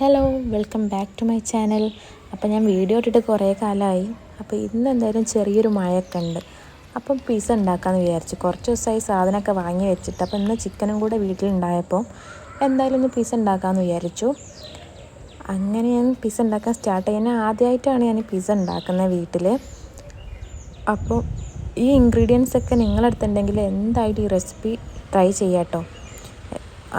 Hello, welcome back to my channel. അപ്പോൾ ഞാൻ video ഇട്ടിട്ട് കുറേ കാലമായി. അപ്പോൾ ഇന്ന് എന്തായാലും ചെറിയൊരു മഴയൊക്കെ ഉണ്ട്. അപ്പം പിസ്സ ഉണ്ടാക്കാമെന്ന് വിചാരിച്ചു. കുറച്ച് ദിവസമായി സാധനമൊക്കെ വാങ്ങി വെച്ചിട്ട്. അപ്പോൾ ഇന്ന് ചിക്കനും കൂടെ വീട്ടിലുണ്ടായപ്പോൾ എന്തായാലും ഒന്ന് പിസ്സ ഉണ്ടാക്കാമെന്ന് വിചാരിച്ചു. അങ്ങനെ ഞാൻ പിസ്സ ഉണ്ടാക്കാൻ സ്റ്റാർട്ട് ചെയ്യുന്നത് ആദ്യമായിട്ടാണ് ഞാൻ പിസ്സ ഉണ്ടാക്കുന്നത് വീട്ടിൽ. അപ്പോൾ ഈ ഇൻഗ്രീഡിയൻസ് ഒക്കെ നിങ്ങളടുത്തുണ്ടെങ്കിൽ എന്തായാലും ഈ റെസിപ്പി ട്രൈ ചെയ്യാം കേട്ടോ.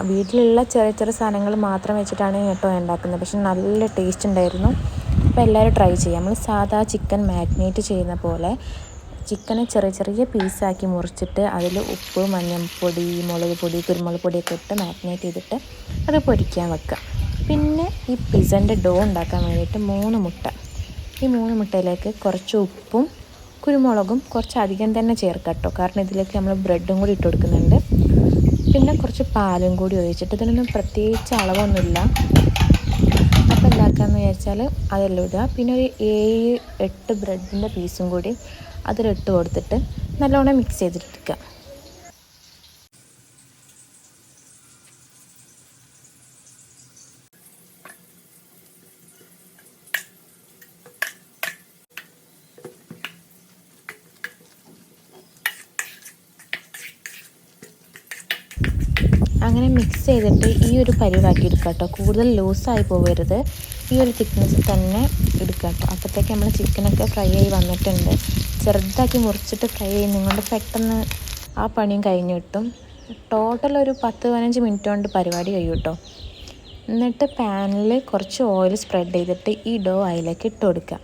വീട്ടിലുള്ള ചെറിയ ചെറിയ സാധനങ്ങൾ മാത്രം വെച്ചിട്ടാണ് കേട്ടോ ഉണ്ടാക്കുന്നത്. പക്ഷെ നല്ല ടേസ്റ്റ് ഉണ്ടായിരുന്നു. അപ്പോൾ എല്ലാവരും ട്രൈ ചെയ്യാം. നമ്മൾ സാധാ ചിക്കൻ മാഗ്നേറ്റ് ചെയ്യുന്ന പോലെ ചിക്കനെ ചെറിയ ചെറിയ പീസാക്കി മുറിച്ചിട്ട് അതിൽ ഉപ്പ്, മഞ്ഞൾപ്പൊടി, മുളക് പൊടി, കുരുമുളക് പൊടിയൊക്കെ ഇട്ട് മാഗ്നേറ്റ് ചെയ്തിട്ട് അത് പൊരിക്കാൻ വെക്കുക. പിന്നെ ഈ പിസ്സൻ്റെ ഡോ ഉണ്ടാക്കാൻ വേണ്ടിയിട്ട് 3 മുട്ട. ഈ 3 മുട്ടയിലേക്ക് കുറച്ച് ഉപ്പും കുരുമുളകും കുറച്ചധികം തന്നെ ചേർക്കാം കേട്ടോ. കാരണം ഇതിലേക്ക് നമ്മൾ ബ്രെഡും കൂടി ഇട്ട് കൊടുക്കുന്നുണ്ട്. പിന്നെ കുറച്ച് പാലും കൂടി ഒഴിച്ചിട്ട്, ഇതിനൊന്നും പ്രത്യേകിച്ച് അളവൊന്നുമില്ല. അപ്പോൾ എന്താക്കാമെന്ന് വിചാരിച്ചാൽ അതെല്ലാം ഇടുക. പിന്നെ ഒരു 7-8 ബ്രെഡിൻ്റെ പീസും കൂടി അതിലിട്ട് കൊടുത്തിട്ട് നല്ലോണം മിക്സ് ചെയ്തിട്ടെടുക്കുക. അങ്ങനെ മിക്സ് ചെയ്തിട്ട് ഈ ഒരു പരിവാക്കി എടുക്കുക കേട്ടോ. കൂടുതൽ ലൂസായി പോകരുത്. ഈ ഒരു തിക്നെസ്സിൽ തന്നെ എടുക്കുക കേട്ടോ. അപ്പോഴത്തേക്ക് നമ്മൾ ചിക്കനൊക്കെ ഫ്രൈ ആയി വന്നിട്ടുണ്ട്. ചെറുതാക്കി മുറിച്ചിട്ട് ഫ്രൈ ചെയ്യുന്നതുകൊണ്ട് പെട്ടെന്ന് ആ പണിയും കഴിഞ്ഞ് കിട്ടും. ടോട്ടൽ ഒരു 10-15 മിനിറ്റ് കൊണ്ട് പരിപാടി കഴിയും കേട്ടോ. എന്നിട്ട് പാനിൽ കുറച്ച് ഓയിൽ സ്പ്രെഡ് ചെയ്തിട്ട് ഈ ഡോ അതിലേക്ക് ഇട്ട് കൊടുക്കുക.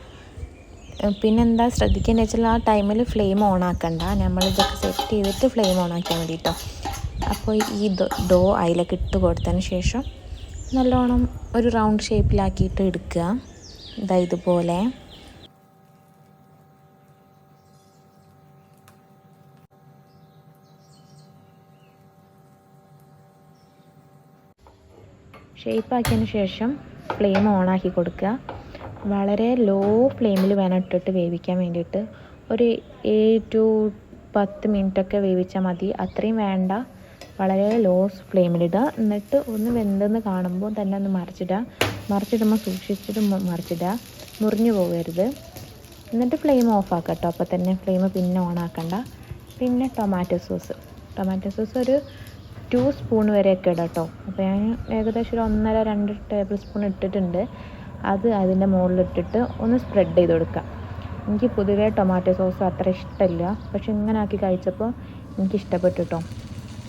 പിന്നെന്താ ശ്രദ്ധിക്കേണ്ടത് വെച്ചാൽ ആ ടൈമിൽ ഫ്ലെയിം ഓൺ ആക്കണ്ട. നമ്മളിതൊക്കെ സെറ്റ് ചെയ്തിട്ട് ഫ്ലെയിം ഓൺ ആക്കിയാൽ മതി കേട്ടോ. അപ്പോൾ ഈ ഡോ അതിലേക്ക് ഇട്ട് കൊടുത്തതിന് ശേഷം നല്ലോണം ഒരു റൗണ്ട് ഷേപ്പിലാക്കിയിട്ട് എടുക്കുക. ഇതുപോലെ ഷേപ്പാക്കിയതിന് ശേഷം ഫ്ലെയിം ഓണാക്കി കൊടുക്കുക. വളരെ ലോ ഫ്ലെയിമിൽ വേണം ഇട്ടിട്ട് വേവിക്കാൻ വേണ്ടിയിട്ട്. ഒരു 7-10 മിനിറ്റൊക്കെ വേവിച്ചാൽ മതി. അത്രയും വേണ്ട, വളരെ ലോ ഫ്ലെയിമിലിടുക. എന്നിട്ട് ഒന്ന് വെന്തെന്ന് കാണുമ്പോൾ തന്നെ ഒന്ന് മറിച്ചിടുമ്പോൾ സൂക്ഷിച്ചിട്ട് മറിച്ചിടുക, മുറിഞ്ഞു പോകരുത്. എന്നിട്ട് ഫ്ലെയിം ഓഫ് ആക്കുക കേട്ടോ. അപ്പോൾ തന്നെ ഫ്ലെയിം പിന്നെ ഓൺ ആക്കണ്ട. പിന്നെ ടൊമാറ്റോ സോസ് ഒരു 2 സ്പൂൺ വരെയൊക്കെ ഇടാം കേട്ടോ. അപ്പോൾ ഞാൻ ഏകദേശം ഒരു 1.5-2 ടേബിൾ സ്പൂൺ ഇട്ടിട്ടുണ്ട്. അത് അതിൻ്റെ മുകളിലിട്ടിട്ട് ഒന്ന് സ്പ്രെഡ് ചെയ്ത് കൊടുക്കുക. എനിക്ക് പൊതുവേ ടൊമാറ്റോ സോസ് അത്ര ഇഷ്ടമില്ല, പക്ഷെ ഇങ്ങനെ ആക്കി കഴിച്ചപ്പോൾ എനിക്ക് ഇഷ്ടപ്പെട്ടു കേട്ടോ.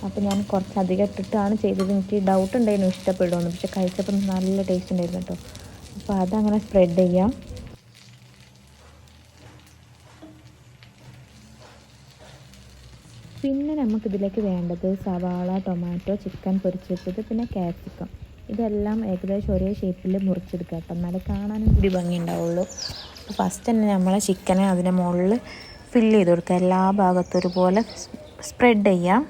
അപ്പോൾ ഞാൻ കുറച്ചധികം ഇട്ടിട്ടാണ് ചെയ്തത്. എനിക്ക് ഡൗട്ട് ഉണ്ടായിരുന്നു ഇഷ്ടപ്പെടുമെന്ന്, പക്ഷെ കഴിച്ചപ്പോൾ നല്ല ടേസ്റ്റ് ഉണ്ടായിരുന്നു കേട്ടോ. അപ്പോൾ അതങ്ങനെ സ്പ്രെഡ് ചെയ്യാം. പിന്നെ നമുക്കിതിലേക്ക് വേണ്ടത് സവാള, ടൊമാറ്റോ, ചിക്കൻ പൊരിച്ച് വെച്ചത്, പിന്നെ ക്യാപ്സിക്കം. ഇതെല്ലാം ഏകദേശം ഒരേ ഷേപ്പിൽ മുറിച്ചെടുക്കുക കേട്ടോ. എന്നാലേ കാണാനും കൂടി ഭംഗി ഉണ്ടാവുള്ളൂ. അപ്പോൾ ഫസ്റ്റ് തന്നെ നമ്മളെ ചിക്കനെ അതിൻ്റെ മുകളിൽ ഫില്ല് ചെയ്ത് കൊടുക്കുക. എല്ലാ ഭാഗത്തും ഒരുപോലെ സ്പ്രെഡ് ചെയ്യാം.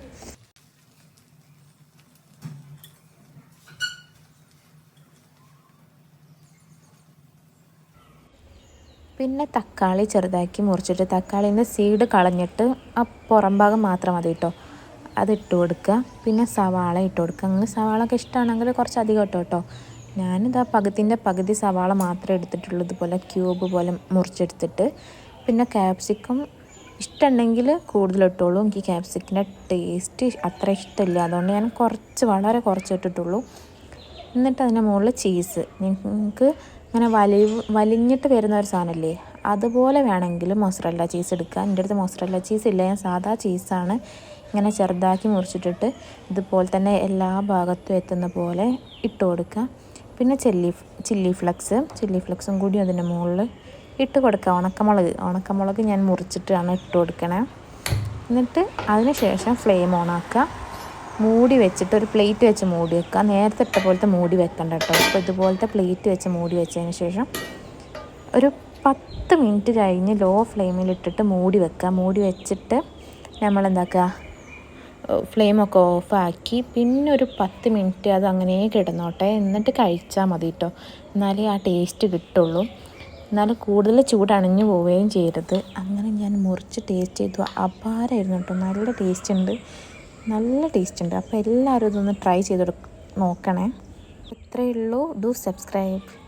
പിന്നെ തക്കാളി ചെറുതാക്കി മുറിച്ചിട്ട് തക്കാളീൻ്റെ സീഡ് കളഞ്ഞിട്ട് ആ പുറം ഭാഗം മാത്രം മതി കേട്ടോ, അതിട്ട് കൊടുക്കുക. പിന്നെ സവാള ഇട്ട് കൊടുക്കുക. അങ്ങനെ സവാളൊക്കെ ഇഷ്ടമാണെങ്കിൽ കുറച്ച് അധികം ഇട്ടോ കേട്ടോ. ഞാനിതാ പകുതി സവാള മാത്രമേ എടുത്തിട്ടുള്ളൂ, ഇതുപോലെ ക്യൂബ് പോലെ മുറിച്ചെടുത്തിട്ട്. പിന്നെ ക്യാപ്സിക്കം ഇഷ്ടമുണ്ടെങ്കിൽ കൂടുതലിട്ടോളൂ. എനിക്ക് ക്യാപ്സിക്കിൻ്റെ ടേസ്റ്റ് അത്ര ഇഷ്ടമില്ല, അതുകൊണ്ട് ഞാൻ വളരെ കുറച്ച് ഇട്ടിട്ടുള്ളൂ. എന്നിട്ട് അതിൻ്റെ മുകളിൽ ചീസ്, നിങ്ങൾക്ക് അങ്ങനെ വലിഞ്ഞിട്ട് വരുന്ന ഒരു സാധനമില്ലേ, അതുപോലെ വേണമെങ്കിൽ മൊസറല്ല ചീസ് എടുക്കുക. എൻ്റെ അടുത്ത് മൊസറല്ല ചീസ് ഇല്ല, ഞാൻ സാധാ ചീസാണ് ഇങ്ങനെ ചെറുതാക്കി മുറിച്ചിട്ടിട്ട് ഇതുപോലെ തന്നെ എല്ലാ ഭാഗത്തും എത്തുന്ന പോലെ ഇട്ട് കൊടുക്കുക. പിന്നെ ചില്ലി ഫ്ലെക്സും കൂടി അതിൻ്റെ മുകളിൽ ഇട്ട് കൊടുക്കുക. ഉണക്കമുളക് ഞാൻ മുറിച്ചിട്ടാണ് ഇട്ട് കൊടുക്കണേ. എന്നിട്ട് അതിന് ശേഷം ഫ്ലെയിം ഓൺ ആക്കുക. മൂടി വെച്ചിട്ട് ഒരു പ്ലേറ്റ് വെച്ച് മൂടി വെക്കുക. നേരത്തെ ഇട്ട പോലത്തെ മൂടി വെക്കണ്ട കേട്ടോ. അപ്പോൾ ഇതുപോലത്തെ പ്ലേറ്റ് വെച്ച് മൂടി വെച്ചതിന് ശേഷം ഒരു 10 മിനിറ്റ് കഴിഞ്ഞ് ലോ ഫ്ലെയിമിലിട്ടിട്ട് മൂടി വെക്കുക. മൂടി വെച്ചിട്ട് നമ്മളെന്താക്കുക, ഫ്ലെയിമൊക്കെ ഓഫാക്കി പിന്നെ ഒരു 10 മിനിറ്റ് അത് അങ്ങനെ കിടന്നോട്ടെ. എന്നിട്ട് കഴിച്ചാൽ മതി കേട്ടോ. എന്നാലേ ആ ടേസ്റ്റ് കിട്ടുള്ളൂ. എന്നാലും കൂടുതൽ ചൂടണഞ്ഞു പോവുകയും ചെയ്യരുത്. അങ്ങനെ ഞാൻ മുറിച്ച് ടേസ്റ്റ് ചെയ്തു. അപാരമായിരുന്നു കേട്ടോ. നല്ല ടേസ്റ്റ് ഉണ്ട്. അപ്പോൾ എല്ലാവരും ഇതൊന്ന് ട്രൈ ചെയ്ത് നോക്കണേ. ഇത്രയേ ഉള്ളൂ. Do subscribe.